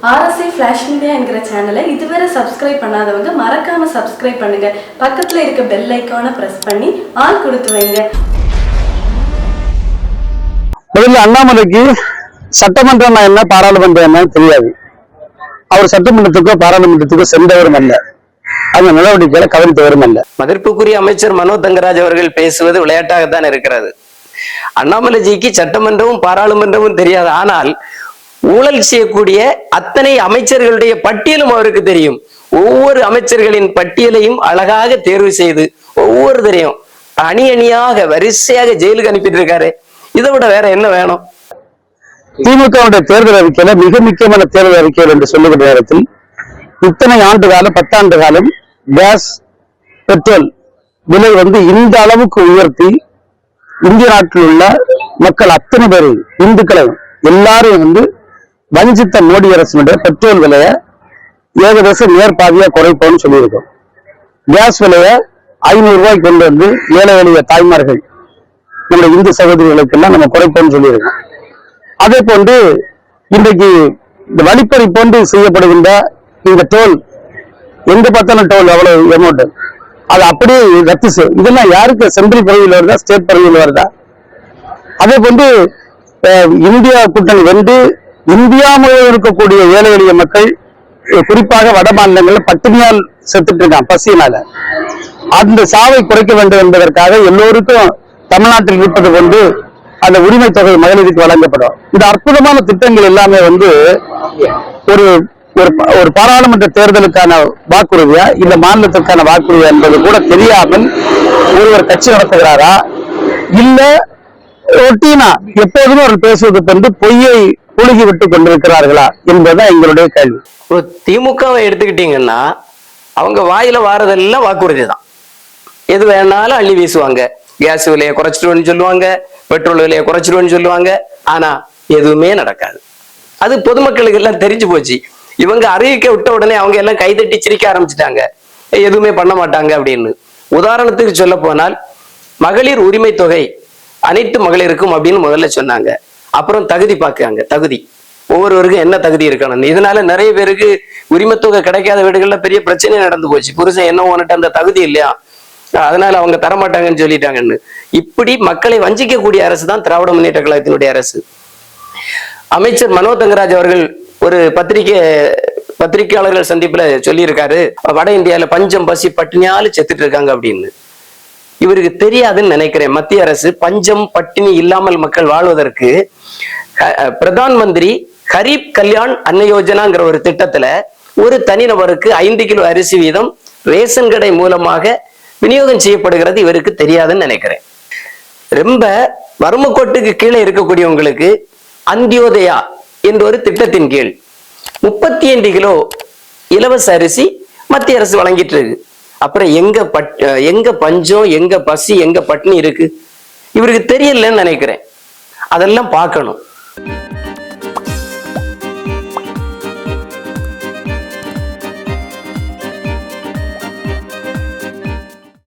RSI Flash Media என்கிற சேனலை இதுவரை சப்ஸ்கிரைப் பண்ணாதவங்க மறக்காம சப்ஸ்கிரைப் பண்ணுங்க. பக்கத்துல இருக்க பெல் ஐகானை பிரஸ் பண்ணி ஆல் கொடுத்து வைங்க. முதல்ல அண்ணாமலைக்கு சட்டமன்றம் என்ன பாராளுமன்றம் என்ன தெரியாது. அவர் சட்டமன்றத்துக்கோ பாராளுமன்றத்துக்கோ சென்றவரும் அல்ல, அந்த நடவடிக்கைகளை கவனித்தவரும் அல்ல. மதிப்புக்குரிய அமைச்சர் மனோ தங்கராஜ் அவர்கள் பேசுவது விளையாட்டாகத்தான் இருக்கிறது. அண்ணாமலைஜிக்கு சட்டமன்றமும் பாராளுமன்றமும் தெரியாது, ஆனால் ஊழல் செய்யக்கூடிய அத்தனை அமைச்சர்களுடைய பட்டியலும் அவருக்கு தெரியும். ஒவ்வொரு அமைச்சர்களின் பட்டியலையும் அழகாக தேர்வு செய்து ஒவ்வொருத்தரையும் அணி அணியாக வரிசையாக ஜெயிலுக்கு அனுப்பிட்டு இருக்காரு. இதை விட வேற என்ன வேணும்? திமுக தேர்தல் அறிக்கையில மிக முக்கியமான தேர்தல் அறிக்கைகள் என்று சொல்லுகிற நேரத்தில் இத்தனை ஆண்டு காலம் 10 ஆண்டு காலம் கேஸ் பெட்ரோல் விலை இந்த அளவுக்கு உயர்த்தி இந்திய நாட்டில் உள்ள மக்கள் அத்தனை பேர் இந்துக்களை எல்லாரும் வஞ்சித்த மோடி அரசினுடைய பெட்ரோல் விலையை ஏகദേശம் நேர்பாதியா குறைப்போம்னு சொல்லியிருக்கோம். கேஸ் விலையை 500 ரூபாய்க்கு கொண்டு ஏழை எளிய தாய்மார்கள் நம்முடைய இந்து சகோதரிகளுக்கெல்லாம் நம்ம குறைப்போம்னு சொல்லியிருக்கோம். அதே போன்று இன்றைக்கு இந்த வழிப்பறி போன்று செய்யப்படுகின்ற இந்த டோல், எங்க பார்த்தாலும் டோல் எவ்வளவு அமௌண்ட், அது அப்படியே ரத்து செய்யும். இதெல்லாம் யாருக்கு? சென்ட்ரல் பகுதியில் வருதா, ஸ்டேட் பகுதியில் வருதா? அதே போன்று இந்தியா கூட்டணி இந்தியா முழுவதும் இருக்கக்கூடிய ஏழை எளிய மக்கள், குறிப்பாக வட மாநிலங்களில் பட்டினியால் செத்துட்டு இருக்கான் பசியினால. அந்த சாவை குறைக்க வேண்டும் என்பதற்காக எல்லோருக்கும் தமிழ்நாட்டில் இருப்பது கொண்டு அந்த உரிமை தொகை மகளிருக்கு வழங்கப்படும். இந்த அற்புதமான திட்டங்கள் எல்லாமே ஒரு ஒரு பாராளுமன்ற தேர்தலுக்கான வாக்குறுதியா, இந்த மாநிலத்திற்கான வாக்குறுதியா என்பது கூட தெரியாமல் ஒருவர் கட்சி நடத்துகிறாரா, இல்ல ரொட்டீனா எப்போதுமே அவர் பேசுவதற்கு பொய்யை புழுகி விட்டு கொண்டிருக்கிறார்களா என்பதுதான் எங்களுடைய கேள்வி. திமுகவை எடுத்துக்கிட்டீங்கன்னா அவங்க வாயில வாரதெல்லாம் வாக்குறுதி தான். எது வேணாலும் அள்ளி வீசுவாங்க. கேஸ் விலையை குறைச்சிடுவேன்னு சொல்லுவாங்க, பெட்ரோல் விலையை குறைச்சிடுவேன்னு சொல்லுவாங்க. ஆனா எதுவுமே நடக்காது. அது பொதுமக்களுக்கு எல்லாம் தெரிஞ்சு போச்சு. இவங்க அறிவிக்க விட்ட உடனே அவங்க எல்லாம் கைதட்டி சிரிக்க ஆரம்பிச்சுட்டாங்க, எதுவுமே பண்ண மாட்டாங்க அப்படின்னு. உதாரணத்துக்கு சொல்ல போனால் மகளிர் உரிமை தொகை அனைத்து மகளிருக்கும் அப்படின்னு முதல்ல சொன்னாங்க. அப்புறம் தகுதி பார்க்காங்க. தகுதி ஒவ்வொருவருக்கும் என்ன தகுதி இருக்கணும். இதனால நிறைய பேருக்கு உரிமை தொகை கிடைக்காத வீடுகள்ல பெரிய பிரச்சனை நடந்து போச்சு. புருஷன் என்ன ஒன்னுட்டு அந்த தகுதி இல்லையா, அதனால அவங்க தரமாட்டாங்கன்னு சொல்லிட்டாங்கன்னு. இப்படி மக்களை வஞ்சிக்கக்கூடிய அரசு தான் திராவிட முன்னேற்ற கழகத்தினுடைய அரசு. அமைச்சர் மனோ தங்கராஜ் அவர்கள் ஒரு பத்திரிகையாளர்கள் சந்திப்புல சொல்லியிருக்காரு, வட இந்தியாவில பஞ்சம் பசி பட்டினியால செத்துட்டு இருக்காங்க அப்படின்னு. இவருக்கு தெரியாதுன்னு நினைக்கிறேன். மத்திய அரசு பஞ்சம் பட்டினி இல்லாமல் மக்கள் வாழ்வதற்கு பிரதான் மந்திரி கரீப் கல்யாண் அன்ன யோஜனாங்கிற ஒரு திட்டத்துல ஒரு தனிநபருக்கு 5 கிலோ அரிசி வீதம் ரேஷன் கடை மூலமாக விநியோகம் செய்யப்படுகிறது. இவருக்கு தெரியாதுன்னு நினைக்கிறேன். ரொம்ப வறுமைக்கோட்டுக்கு கீழே இருக்கக்கூடியவங்களுக்கு அந்தியோதயா என்ற ஒரு திட்டத்தின் கீழ் 35 கிலோ இலவச அரிசி மத்திய அரசு வழங்கிட்டு இருக்கு. அப்புறம் எங்க பஞ்சம், எங்க பசி, எங்க பட்டினி இருக்கு? இவருக்கு தெரியலன்னு நினைக்கிறேன். அதெல்லாம் பார்க்கணும்.